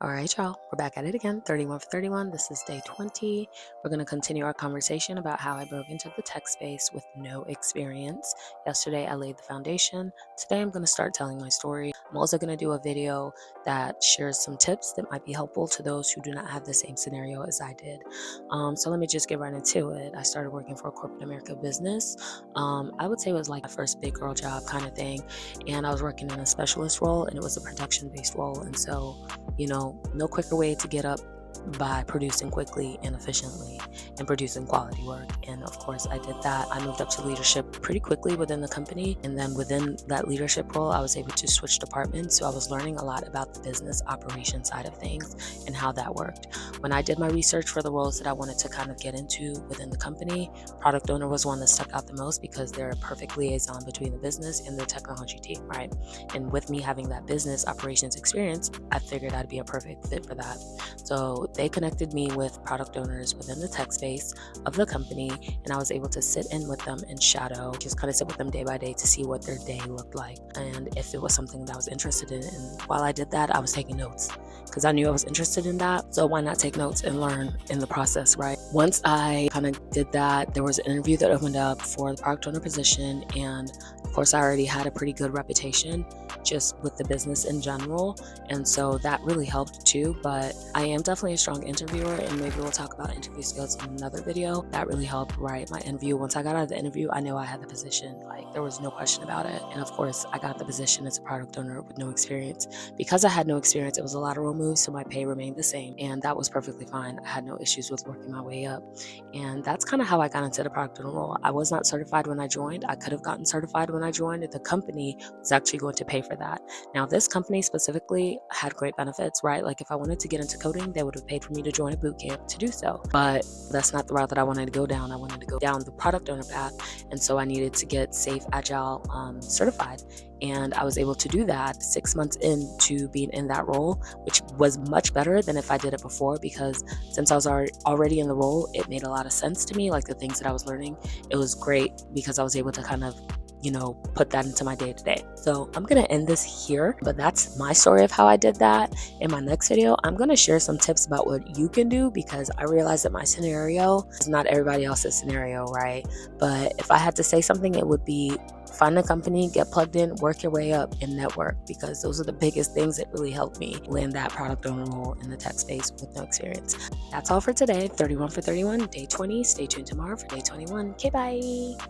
All right, y'all, we're back at it again. 31 for 31. This is day 20. We're going to continue our conversation about how I broke into the tech space with no experience. Yesterday, I laid the foundation. Today, I'm going to start telling my story. I'm also going to do a video that shares some tips that might be helpful to those who do not have the same scenario as I did. So let me just get right into it. I started working for a corporate America business. I would say it was like my first big girl job kind of thing. And I was working in a specialist role, and it was a production-based role. And so no quicker way to get up by producing quickly and efficiently and producing quality work. And of course, I did that. I moved up to leadership pretty quickly within the company. And then within that leadership role, I was able to switch departments. So I was learning a lot about the business operation side of things and how that worked. When I did my research for the roles that I wanted to kind of get into within the company, product owner was one that stuck out the most because they're a perfect liaison between the business and the technology team, right? And with me having that business operations experience, I figured I'd be a perfect fit for that. So they connected me with product owners within the tech space of the company, and I was able to sit in with them and shadow, just kind of sit with them day by day to see what their day looked like and if it was something that I was interested in. And while I did that, I was taking notes because I knew I was interested in that. So why not take notes and learn in the process, right? Once I kind of did that, there was an interview that opened up for the product owner position, and of course, I already had a pretty good reputation just with the business in general, and so that really helped too. But I am definitely a strong interviewer, and maybe we'll talk about interview skills in another video. That really helped, right? My interview, once I got out of the interview, I knew I had the position. Like, there was no question about it. And of course, I got the position as a product owner with no experience. Because I had no experience, it was a lateral move, so my pay remained the same, and that was perfectly fine. I had no issues with working my way up, and that's kind of how I got into the product owner role. I was not certified when I joined. I could have gotten certified when I joined. The company was actually going to pay for that. Now, this company specifically had great benefits, right? Like, if I wanted to get into coding, they would have paid for me to join a boot camp to do so. But that's not the route that I wanted to go down. I wanted to go down the product owner path, and so I needed to get Safe Agile certified. And I was able to do that 6 months into being in that role, which was much better than if I did it before, because since I was already in the role, it made a lot of sense to me. Like, the things that I was learning, it was great because I was able to kind of put that into my day-to-day. So I'm gonna end this here, but that's my story of how I did that. In my next video, I'm gonna share some tips about what you can do, because I realized that my scenario is not everybody else's scenario, right? But if I had to say something, it would be find a company, get plugged in, work your way up, and network, because those are the biggest things that really helped me land that product owner role in the tech space with no experience. That's all for today. 31 for 31, day 20. Stay tuned tomorrow for day 21. Okay, bye.